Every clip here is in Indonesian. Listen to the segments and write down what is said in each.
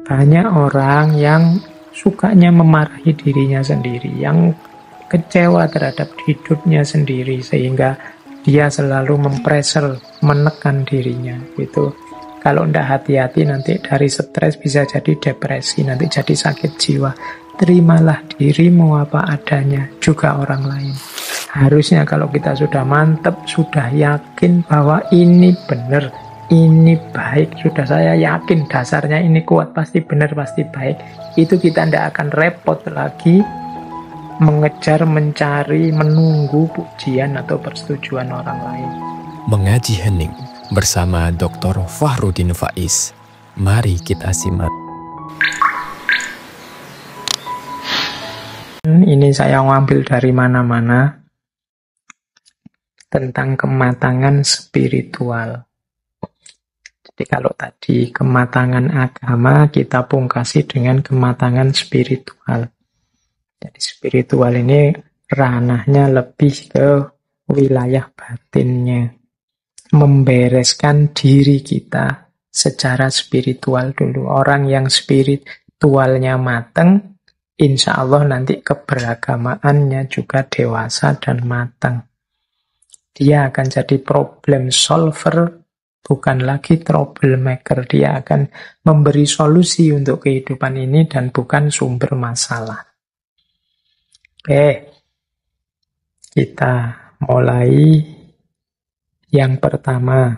Banyak orang yang sukanya memarahi dirinya sendiri, yang kecewa terhadap hidupnya sendiri, sehingga dia selalu mempressure, menekan dirinya. Itu kalau tidak hati-hati nanti dari stres bisa jadi depresi, nanti jadi sakit jiwa. Terimalah dirimu apa adanya, juga orang lain. Harusnya kalau kita sudah mantap, sudah yakin bahwa ini benar, ini baik, sudah saya yakin dasarnya ini kuat, pasti benar, pasti baik, itu kita tidak akan repot lagi mengejar, mencari, menunggu pujian atau persetujuan orang lain. Mengaji hening bersama Dr. Fahrudin Faiz. Mari kita simak. Ini saya ngambil dari mana-mana tentang kematangan spiritual. Jadi kalau tadi kematangan agama, kita pungkasi dengan kematangan spiritual. Jadi spiritual ini ranahnya lebih ke wilayah batinnya. Membereskan diri kita secara spiritual dulu. Orang yang spiritualnya mateng, insya Allah nanti keberagamaannya juga dewasa dan matang. Dia akan jadi problem solver, bukan lagi troublemaker. Dia akan memberi solusi untuk kehidupan ini dan bukan sumber masalah. Oke, kita mulai yang pertama.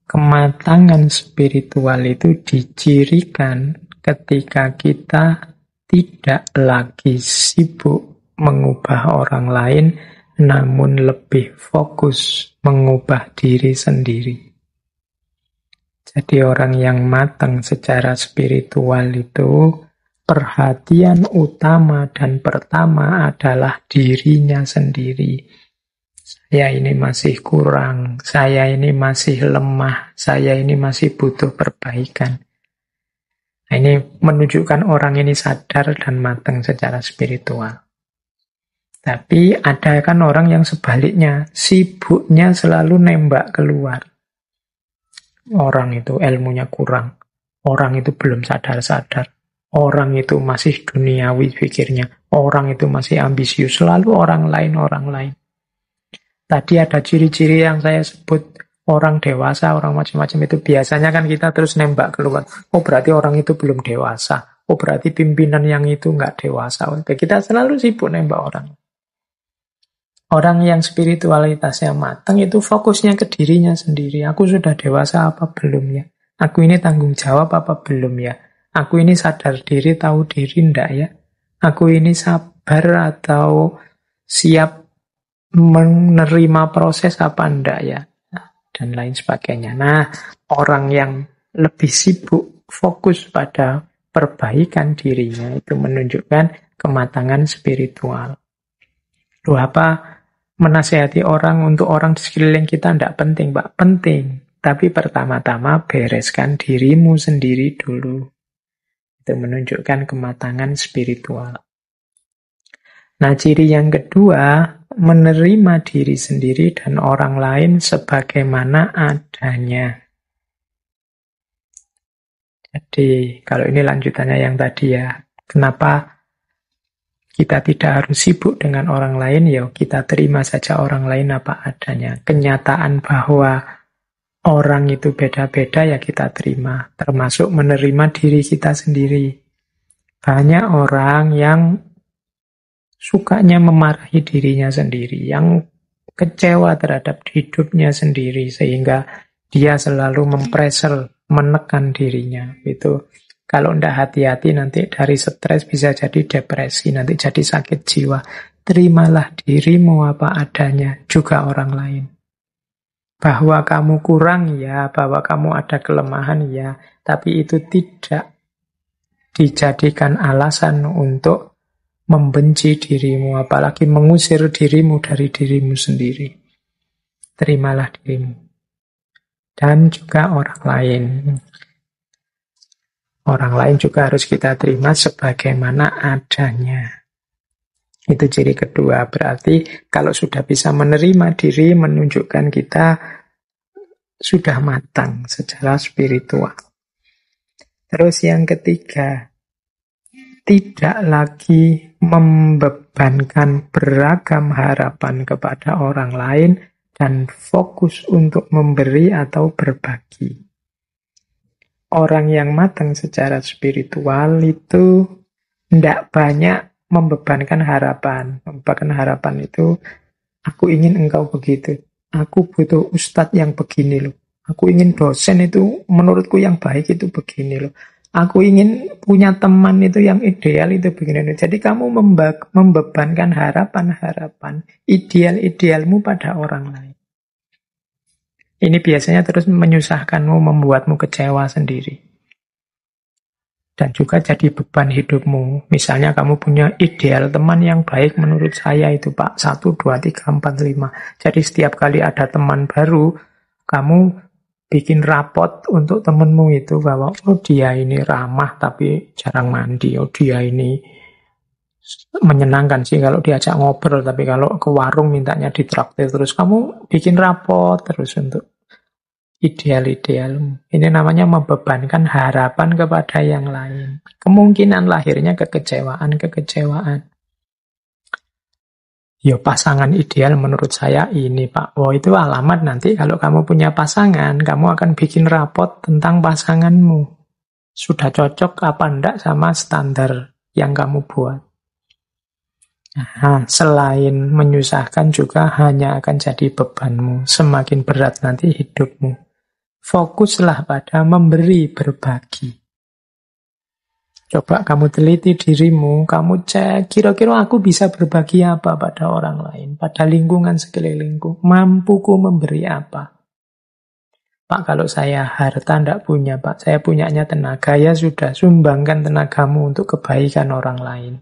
Kematangan spiritual itu dicirikan ketika kita tidak lagi sibuk mengubah orang lain, namun lebih fokus mengubah diri sendiri. Jadi orang yang matang secara spiritual itu perhatian utama dan pertama adalah dirinya sendiri. Saya ini masih kurang, saya ini masih lemah, saya ini masih butuh perbaikan. Nah, ini menunjukkan orang ini sadar dan matang secara spiritual. Tapi ada kan orang yang sebaliknya, sibuknya selalu nembak keluar. Orang itu ilmunya kurang, orang itu belum sadar-sadar, orang itu masih duniawi pikirnya, orang itu masih ambisius, selalu orang lain. Tadi ada ciri-ciri yang saya sebut, orang dewasa, orang macam-macam itu biasanya kan kita terus nembak keluar. Oh berarti orang itu belum dewasa, oh berarti pimpinan yang itu nggak dewasa. Kita selalu sibuk nembak orang. Orang yang spiritualitasnya matang itu fokusnya ke dirinya sendiri. Aku sudah dewasa apa belum ya? Aku ini tanggung jawab apa belum ya? Aku ini sadar diri, tahu diri enggak ya? Aku ini sabar atau siap menerima proses apa enggak ya? Dan lain sebagainya. Nah, orang yang lebih sibuk fokus pada perbaikan dirinya itu menunjukkan kematangan spiritual. Loh, apa menasihati orang untuk orang di sekeliling kita tidak penting, Pak? Penting. Tapi pertama-tama bereskan dirimu sendiri dulu. Itu menunjukkan kematangan spiritual. Nah, ciri yang kedua, menerima diri sendiri dan orang lain sebagaimana adanya. Jadi, kalau ini lanjutannya yang tadi ya, kenapa kita tidak harus sibuk dengan orang lain, ya kita terima saja orang lain apa adanya. Kenyataan bahwa orang itu beda-beda ya kita terima, termasuk menerima diri kita sendiri. Banyak orang yang sukanya memarahi dirinya sendiri, yang kecewa terhadap hidupnya sendiri, sehingga dia selalu mempressure, menekan dirinya. Itu kalau tidak hati-hati nanti dari stres bisa jadi depresi, nanti jadi sakit jiwa. Terimalah dirimu apa adanya, juga orang lain. Bahwa kamu kurang ya, bahwa kamu ada kelemahan ya, tapi itu tidak dijadikan alasan untuk membenci dirimu, apalagi mengusir dirimu dari dirimu sendiri. Terimalah dirimu. Dan juga orang lain. Orang lain juga harus kita terima sebagaimana adanya. Itu ciri kedua. Berarti kalau sudah bisa menerima diri, menunjukkan kita sudah matang secara spiritual. Terus yang ketiga, tidak lagi membebankan beragam harapan kepada orang lain dan fokus untuk memberi atau berbagi. Orang yang matang secara spiritual itu tidak banyak membebankan harapan. Membebankan harapan itu, aku ingin engkau begitu. Aku butuh ustadz yang begini loh. Aku ingin dosen itu menurutku yang baik itu begini loh. Aku ingin punya teman itu yang ideal itu begini. Jadi kamu membebankan harapan-harapan ideal-idealmu pada orang lain. Ini biasanya terus menyusahkanmu, membuatmu kecewa sendiri. Dan juga jadi beban hidupmu. Misalnya kamu punya ideal teman yang baik menurut saya itu Pak, 1, 2, 3, 4, 5. Jadi setiap kali ada teman baru, kamu bikin rapot untuk temenmu itu bahwa oh dia ini ramah tapi jarang mandi, oh dia ini menyenangkan sih kalau diajak ngobrol, tapi kalau ke warung mintanya ditraktir terus. Kamu bikin rapot terus untuk ideal-idealmu. Ini namanya membebankan harapan kepada yang lain. Kemungkinan lahirnya kekecewaan. Ya pasangan ideal menurut saya ini Pak. Oh itu alamat nanti kalau kamu punya pasangan, kamu akan bikin rapot tentang pasanganmu. Sudah cocok apa enggak sama standar yang kamu buat. Nah, selain menyusahkan juga hanya akan jadi bebanmu. Semakin berat nanti hidupmu. Fokuslah pada memberi, berbagi. Coba kamu teliti dirimu, kamu cek kira-kira aku bisa berbagi apa pada orang lain, pada lingkungan sekelilingku, mampuku memberi apa. Pak, kalau saya harta tidak punya, Pak, saya punyanya tenaga, ya sudah, sumbangkan tenagamu untuk kebaikan orang lain.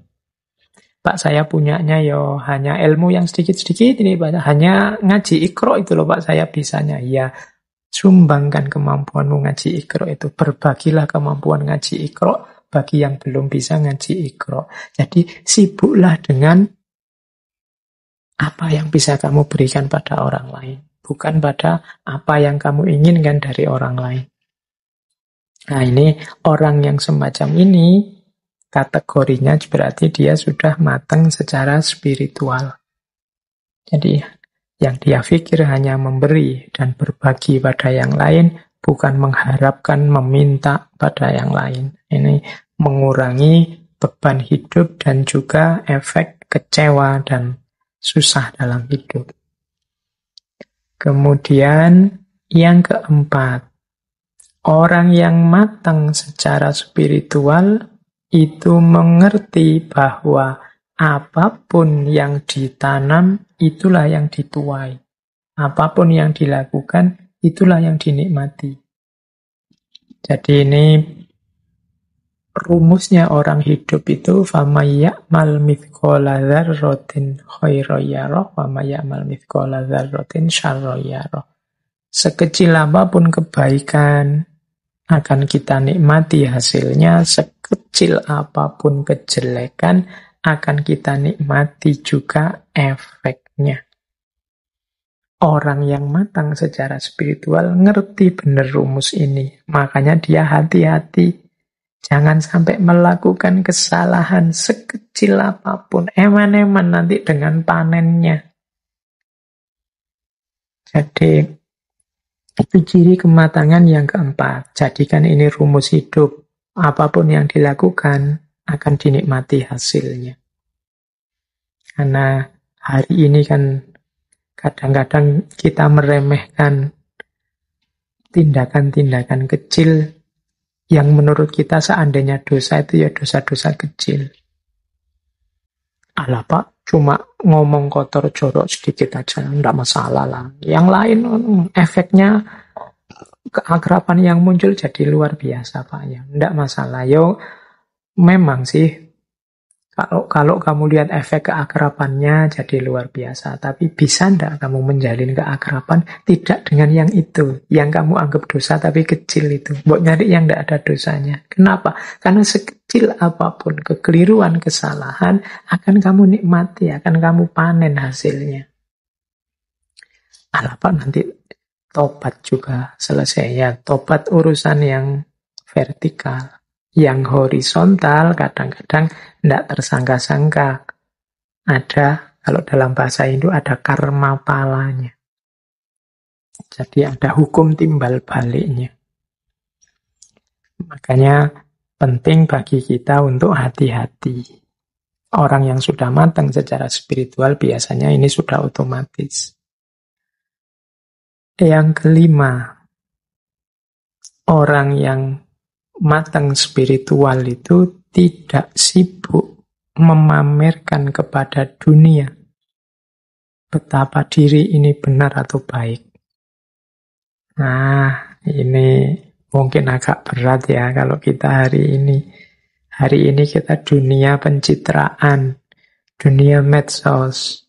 Pak, saya punyanya yo hanya ilmu yang sedikit-sedikit ini, Pak, hanya ngaji Iqra itu loh Pak, saya bisanya. Ya, sumbangkan kemampuanmu ngaji Iqra itu, berbagilah kemampuan ngaji Iqra bagi yang belum bisa ngaji Iqra. Jadi sibuklah dengan apa yang bisa kamu berikan pada orang lain, bukan pada apa yang kamu inginkan dari orang lain. Nah ini orang yang semacam ini kategorinya berarti dia sudah matang secara spiritual. Jadi yang dia pikir hanya memberi dan berbagi pada yang lain, bukan mengharapkan, meminta pada yang lain. Ini mengurangi beban hidup dan juga efek kecewa dan susah dalam hidup. Kemudian yang keempat, orang yang matang secara spiritual itu mengerti bahwa apapun yang ditanam, itulah yang dituai. Apapun yang dilakukan, itulah yang dinikmati. Jadi ini rumusnya orang hidup itu فَمَنْ يَعْمَلْ مِثْقَالَ ذَرَّةٍ خَيْرًا يَرَهُ وَمَنْ يَعْمَلْ مِثْقَالَ ذَرَّةٍ شَرًّا يَرَهُ. Sekecil apapun kebaikan akan kita nikmati hasilnya, sekecil apapun kejelekan akan kita nikmati juga efeknya. Orang yang matang secara spiritual ngerti benar rumus ini, makanya dia hati-hati. Jangan sampai melakukan kesalahan sekecil apapun. Eman-eman nanti dengan panennya. Jadi, itu ciri kematangan yang keempat. Jadikan ini rumus hidup. Apapun yang dilakukan akan dinikmati hasilnya. Karena hari ini kan kadang-kadang kita meremehkan tindakan-tindakan kecil yang menurut kita seandainya dosa itu ya dosa-dosa kecil. Alah Pak, cuma ngomong kotor jorok sedikit aja, enggak masalah lah. Yang lain efeknya keakraban yang muncul jadi luar biasa Pak ya, enggak masalah. Yo memang sih kalau kamu lihat efek keakrabannya jadi luar biasa, tapi bisa enggak kamu menjalin keakraban tidak dengan yang itu, yang kamu anggap dosa tapi kecil itu. Mbok nyari yang enggak ada dosanya. Kenapa? Karena sekecil apapun kekeliruan, kesalahan akan kamu nikmati, akan kamu panen hasilnya. Alah Pak, nanti tobat juga selesai ya. Tobat urusan yang vertikal. Yang horizontal kadang-kadang tidak tersangka-sangka. Ada, kalau dalam bahasa Hindu ada karma palanya. Jadi ada hukum timbal baliknya. Makanya penting bagi kita untuk hati-hati. Orang yang sudah matang secara spiritual biasanya ini sudah otomatis. Yang kelima, orang yang matang spiritual itu tidak sibuk memamerkan kepada dunia betapa diri ini benar atau baik. Nah, ini mungkin agak berat ya kalau kita hari ini. Hari ini kita dunia pencitraan, dunia medsos,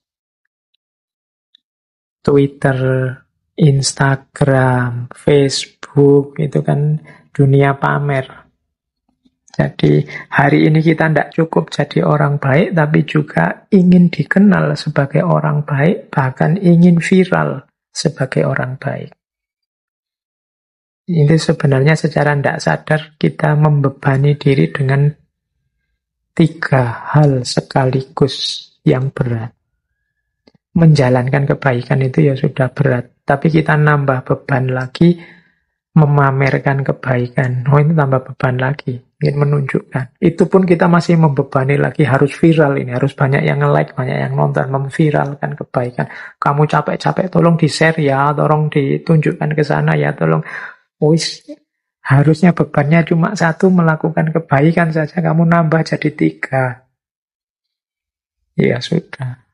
Twitter, Instagram, Facebook, itu kan dunia pamer. Jadi hari ini kita tidak cukup jadi orang baik, tapi juga ingin dikenal sebagai orang baik, bahkan ingin viral sebagai orang baik. Ini sebenarnya secara tidak sadar kita membebani diri dengan 3 hal sekaligus yang berat. Menjalankan kebaikan itu ya sudah berat, tapi kita nambah beban lagi memamerkan kebaikan. Oh, ini tambah beban lagi, ingin menunjukkan. Itu pun kita masih membebani lagi, harus viral ini, harus banyak yang nge-like, banyak yang nonton, memviralkan kebaikan. Kamu capek-capek, tolong di-share ya, tolong ditunjukkan ke sana ya, tolong. Wis, harusnya bebannya cuma 1, melakukan kebaikan saja, kamu nambah jadi 3. Ya sudah.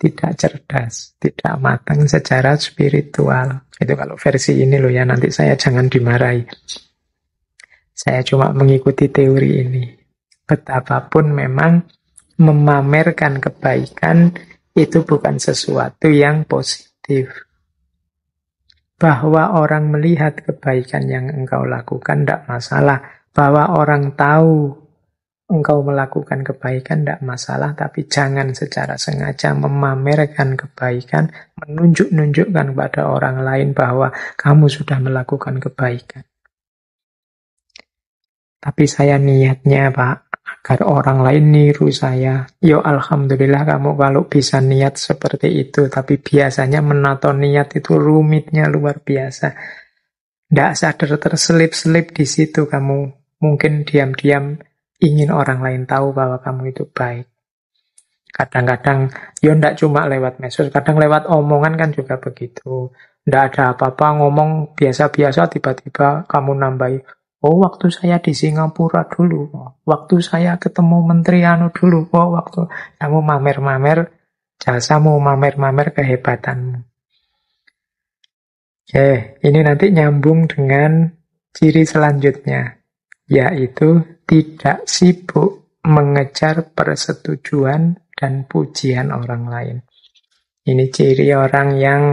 Tidak cerdas, tidak matang secara spiritual. Itu kalau versi ini loh ya, nanti saya jangan dimarahi. Saya cuma mengikuti teori ini. Betapapun memang memamerkan kebaikan itu bukan sesuatu yang positif. Bahwa orang melihat kebaikan yang engkau lakukan tidak masalah. Bahwa orang tahu engkau melakukan kebaikan tidak masalah, tapi jangan secara sengaja memamerkan kebaikan, menunjukkan kepada orang lain bahwa kamu sudah melakukan kebaikan. Tapi saya niatnya, Pak, agar orang lain niru saya. Yo, alhamdulillah kamu kalau bisa niat seperti itu, tapi biasanya menato niat itu rumitnya luar biasa. Tidak sadar terselip-selip di situ kamu. Mungkin diam-diam ingin orang lain tahu bahwa kamu itu baik. Kadang-kadang, ya enggak cuma lewat medsos, kadang lewat omongan kan juga begitu. Enggak ada apa-apa, ngomong biasa-biasa, tiba-tiba kamu nambahi, oh waktu saya di Singapura dulu, waktu saya ketemu Menteri anu dulu, oh waktu kamu mamer-mamer jasamu, mamer-mamer kehebatanmu. Oke, ini nanti nyambung dengan ciri selanjutnya, yaitu tidak sibuk mengejar persetujuan dan pujian orang lain. Ini ciri orang yang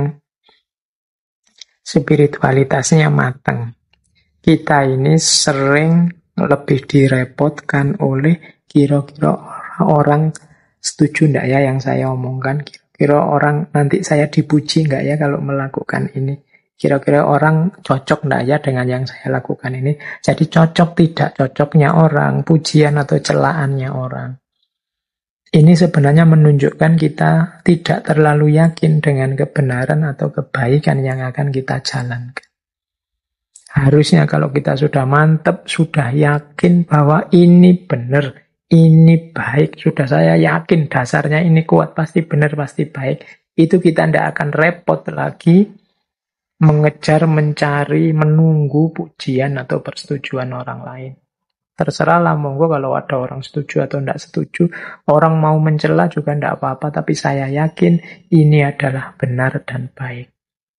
spiritualitasnya matang. Kita ini sering lebih direpotkan oleh kira-kira orang setuju enggak ya yang saya omongkan, kira-kira orang nanti saya dipuji enggak ya kalau melakukan ini. Kira-kira orang cocok enggak ya dengan yang saya lakukan ini. Jadi cocok tidak cocoknya orang, pujian atau celaannya orang. Ini sebenarnya menunjukkan kita tidak terlalu yakin dengan kebenaran atau kebaikan yang akan kita jalankan. Harusnya kalau kita sudah mantap, sudah yakin bahwa ini benar, ini baik, sudah saya yakin dasarnya ini kuat, pasti benar, pasti baik. Itu kita tidak akan repot lagi mengejar, mencari, menunggu pujian atau persetujuan orang lain. Terserahlah, monggo kalau ada orang setuju atau tidak setuju. Orang mau mencela juga tidak apa-apa, tapi saya yakin ini adalah benar dan baik.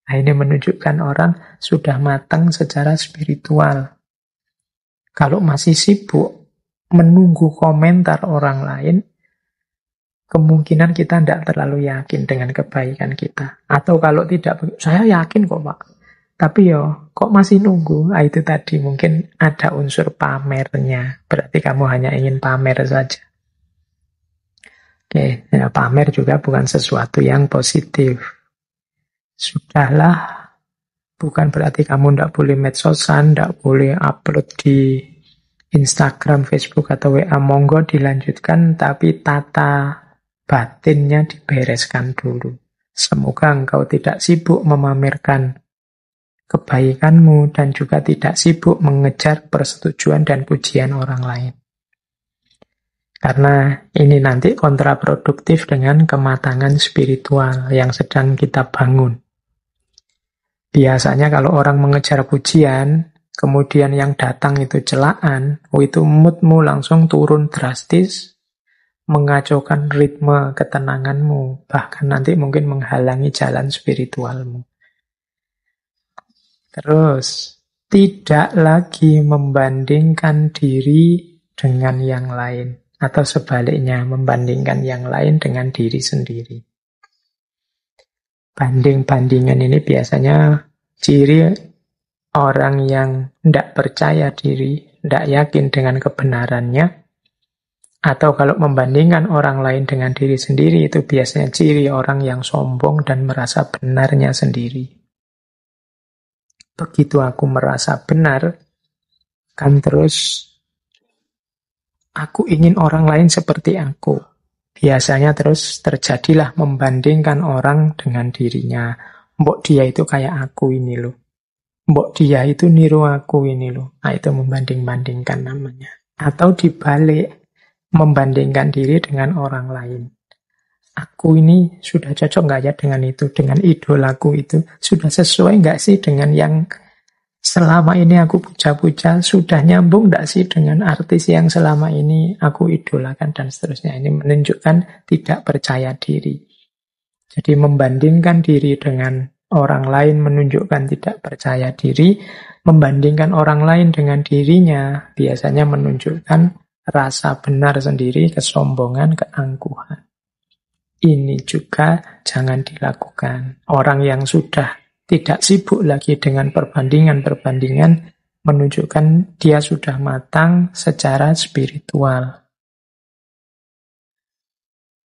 Nah, ini menunjukkan orang sudah matang secara spiritual. Kalau masih sibuk menunggu komentar orang lain, kemungkinan kita tidak terlalu yakin dengan kebaikan kita. Atau kalau tidak, saya yakin kok Pak. Tapi kok masih nunggu? Nah, itu tadi mungkin ada unsur pamernya. Berarti kamu hanya ingin pamer saja. Oke, ya, pamer juga bukan sesuatu yang positif. Sudahlah, bukan berarti kamu tidak boleh medsosan, tidak boleh upload di Instagram, Facebook, atau WA, monggo dilanjutkan, tapi tata batinnya dibereskan dulu. Semoga engkau tidak sibuk memamerkan kebaikanmu dan juga tidak sibuk mengejar persetujuan dan pujian orang lain. Karena ini nanti kontraproduktif dengan kematangan spiritual yang sedang kita bangun. Biasanya kalau orang mengejar pujian, kemudian yang datang itu celaan, itu moodmu langsung turun drastis, mengacaukan ritme ketenanganmu, bahkan nanti mungkin menghalangi jalan spiritualmu. Terus, tidak lagi membandingkan diri dengan yang lain, atau sebaliknya, membandingkan yang lain dengan diri sendiri. Banding-bandingan ini biasanya ciri orang yang tidak percaya diri, tidak yakin dengan kebenarannya, atau kalau membandingkan orang lain dengan diri sendiri, itu biasanya ciri orang yang sombong dan merasa benarnya sendiri. Begitu aku merasa benar, kan terus aku ingin orang lain seperti aku. Biasanya terus terjadilah membandingkan orang dengan dirinya. Mbok dia itu kayak aku ini loh. Mbok dia itu niru aku ini loh. Nah, itu membanding-bandingkan namanya. Atau dibalik, membandingkan diri dengan orang lain. Aku ini sudah cocok nggak ya dengan itu, dengan idolaku itu? Sudah sesuai nggak sih dengan yang selama ini aku puja-puja? Sudah nyambung nggak sih dengan artis yang selama ini aku idolakan dan seterusnya? Ini menunjukkan tidak percaya diri. Jadi membandingkan diri dengan orang lain menunjukkan tidak percaya diri. Membandingkan orang lain dengan dirinya biasanya menunjukkan rasa benar sendiri, kesombongan, keangkuhan. Ini juga jangan dilakukan. Orang yang sudah tidak sibuk lagi dengan perbandingan-perbandingan menunjukkan dia sudah matang secara spiritual.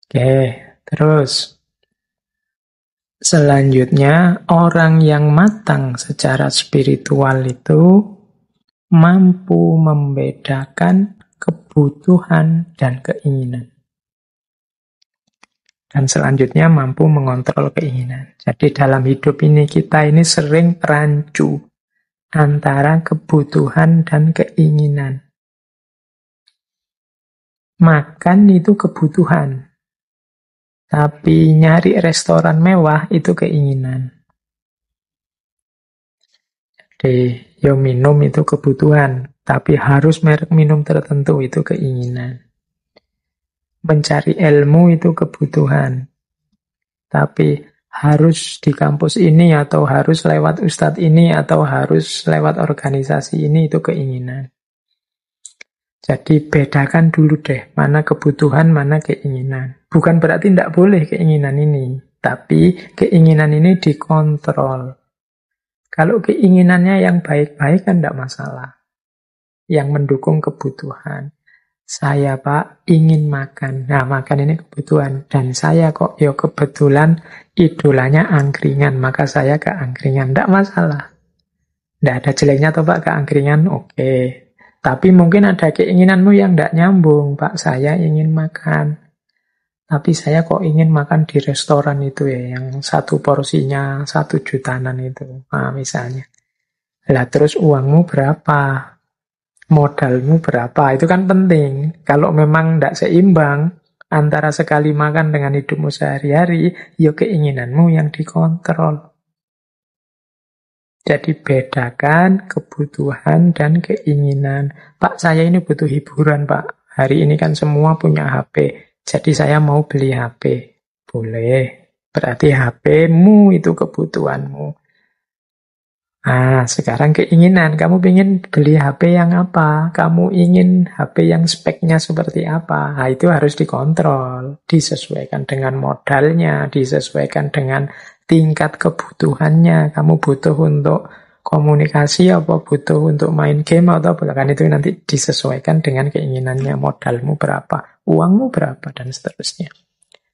Oke, terus selanjutnya orang yang matang secara spiritual itu mampu membedakan kebutuhan dan keinginan. Dan selanjutnya mampu mengontrol keinginan. Jadi dalam hidup ini kita ini sering rancu antara kebutuhan dan keinginan. Makan itu kebutuhan. Tapi nyari restoran mewah itu keinginan. Jadi minum itu kebutuhan. Tapi harus merek minum tertentu itu keinginan. Mencari ilmu itu kebutuhan. Tapi harus di kampus ini atau harus lewat ustadz ini atau harus lewat organisasi ini itu keinginan. Jadi bedakan dulu deh mana kebutuhan, mana keinginan. Bukan berarti tidak boleh keinginan ini. Tapi keinginan ini dikontrol. Kalau keinginannya yang baik-baik kan tidak masalah. Yang mendukung kebutuhan. Saya Pak ingin makan. Nah makan ini kebutuhan. Dan saya kok kebetulan idolanya angkringan. Maka saya ke angkringan. Tidak masalah. Tidak ada jeleknya toh Pak ke angkringan. Oke. Tapi mungkin ada keinginanmu yang tidak nyambung. Pak saya ingin makan. Tapi saya kok ingin makan di restoran itu ya. Yang satu porsinya 1 jutaan itu. Nah misalnya. Lah terus uangmu berapa? Modalmu berapa? Itu kan penting. Kalau memang tidak seimbang antara sekali makan dengan hidupmu sehari-hari, ya keinginanmu yang dikontrol. Jadi bedakan kebutuhan dan keinginan. Pak, saya ini butuh hiburan, Pak. Hari ini kan semua punya HP. Jadi saya mau beli HP. Boleh. Berarti HP-mu itu kebutuhanmu. Nah, sekarang keinginan. Kamu ingin beli HP yang apa? Kamu ingin HP yang speknya seperti apa? Nah, itu harus dikontrol. Disesuaikan dengan modalnya, disesuaikan dengan tingkat kebutuhannya. Kamu butuh untuk komunikasi apa butuh untuk main game atau apa? Kan itu nanti disesuaikan dengan keinginannya. Modalmu berapa? Uangmu berapa? Dan seterusnya.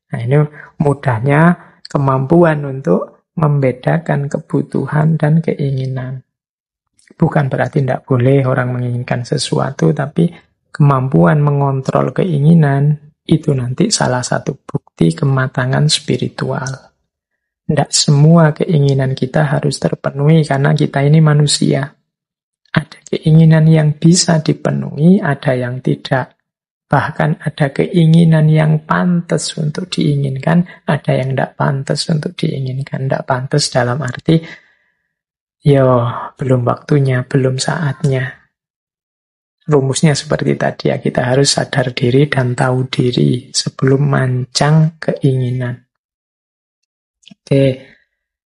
Nah, ini mudahnya kemampuan untuk membedakan kebutuhan dan keinginan. Bukan berarti tidak boleh orang menginginkan sesuatu, tapi kemampuan mengontrol keinginan itu nanti salah satu bukti kematangan spiritual. Tidak semua keinginan kita harus terpenuhi karena kita ini manusia. Ada keinginan yang bisa dipenuhi, ada yang tidak. Bahkan ada keinginan yang pantas untuk diinginkan, ada yang tidak pantas untuk diinginkan. Tidak pantas dalam arti, belum waktunya, belum saatnya. Rumusnya seperti tadi ya, kita harus sadar diri dan tahu diri sebelum mancang keinginan. Oke,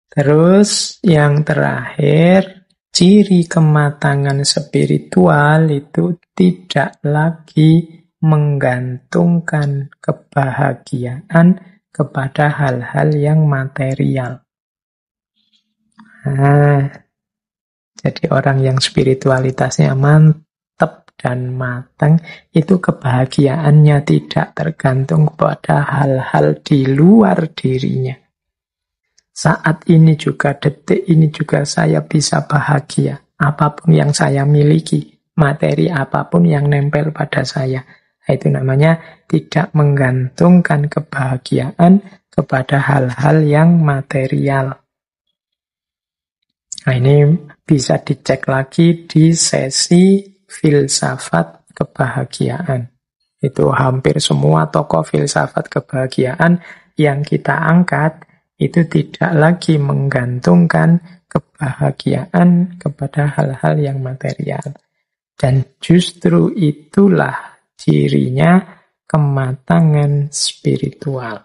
terus yang terakhir, ciri kematangan spiritual itu tidak lagi menggantungkan kebahagiaan kepada hal-hal yang material. Jadi orang yang spiritualitasnya mantap dan matang, itu kebahagiaannya tidak tergantung pada hal-hal di luar dirinya. Saat ini juga, detik ini juga saya bisa bahagia. Apapun yang saya miliki, materi apapun yang nempel pada saya. Itu namanya tidak menggantungkan kebahagiaan kepada hal-hal yang material. Nah, ini bisa dicek lagi di sesi filsafat kebahagiaan. Itu hampir semua tokoh filsafat kebahagiaan yang kita angkat itu tidak lagi menggantungkan kebahagiaan kepada hal-hal yang material. Dan justru itulah cirinya kematangan spiritual.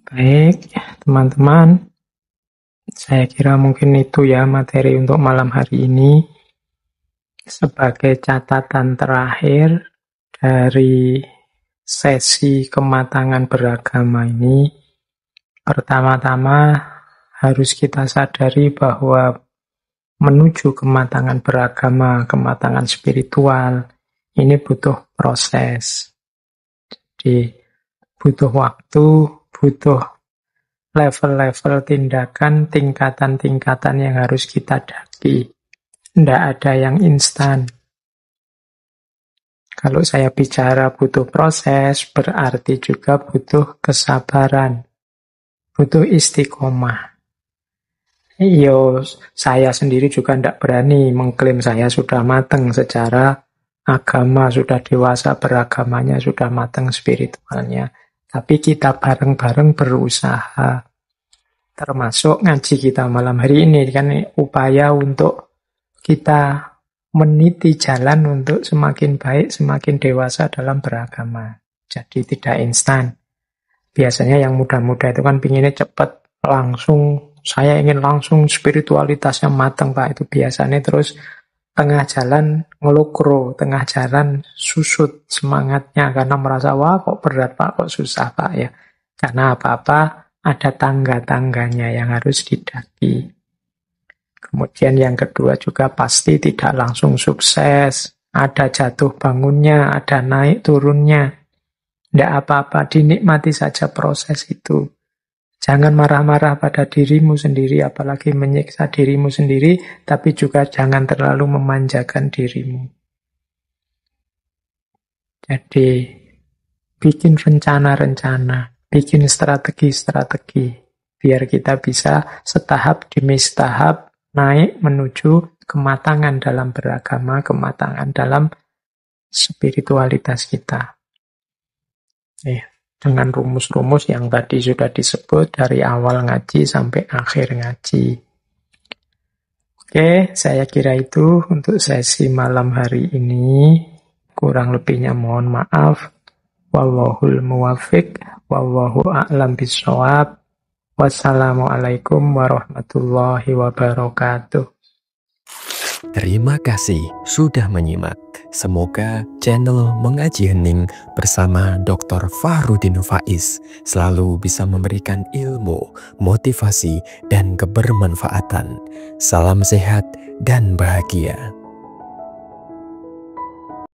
Baik, teman-teman. Saya kira mungkin itu ya materi untuk malam hari ini. Sebagai catatan terakhir dari sesi kematangan beragama ini, pertama-tama harus kita sadari bahwa menuju kematangan beragama, kematangan spiritual, ini butuh proses. Jadi butuh waktu, butuh level-level tindakan, tingkatan-tingkatan yang harus kita daki. Tidak ada yang instan. Kalau saya bicara butuh proses, berarti juga butuh kesabaran, butuh istiqomah. Saya sendiri juga tidak berani mengklaim saya sudah matang secara agama, sudah dewasa beragamanya, sudah matang spiritualnya. Tapi kita bareng-bareng berusaha. Termasuk ngaji kita malam hari ini, kan upaya untuk kita meniti jalan untuk semakin baik, semakin dewasa dalam beragama. Jadi tidak instan. Biasanya yang muda-muda itu kan pinginnya cepat, langsung. Saya ingin langsung spiritualitasnya matang, Pak. Itu biasanya terus tengah jalan ngelukro, tengah jalan susut semangatnya karena merasa, wah kok berat Pak, kok susah Pak ya. Karena apa-apa ada tangga-tangganya yang harus didaki. Kemudian yang kedua juga pasti tidak langsung sukses. Ada jatuh bangunnya, ada naik turunnya. Tidak apa-apa, dinikmati saja proses itu. Jangan marah-marah pada dirimu sendiri, apalagi menyiksa dirimu sendiri, tapi juga jangan terlalu memanjakan dirimu. Jadi, bikin rencana-rencana, bikin strategi-strategi, biar kita bisa setahap demi setahap naik menuju kematangan dalam beragama, kematangan dalam spiritualitas kita. Dengan rumus-rumus yang tadi sudah disebut dari awal ngaji sampai akhir ngaji. Oke, saya kira itu untuk sesi malam hari ini. Kurang lebihnya mohon maaf. Wallahul muwaffiq, wallahu a'lam bishawab. Wassalamualaikum warahmatullahi wabarakatuh. Terima kasih sudah menyimak. Semoga channel Mengaji Hening bersama Dr. Fahrudin Faiz selalu bisa memberikan ilmu, motivasi, dan kebermanfaatan. Salam sehat dan bahagia.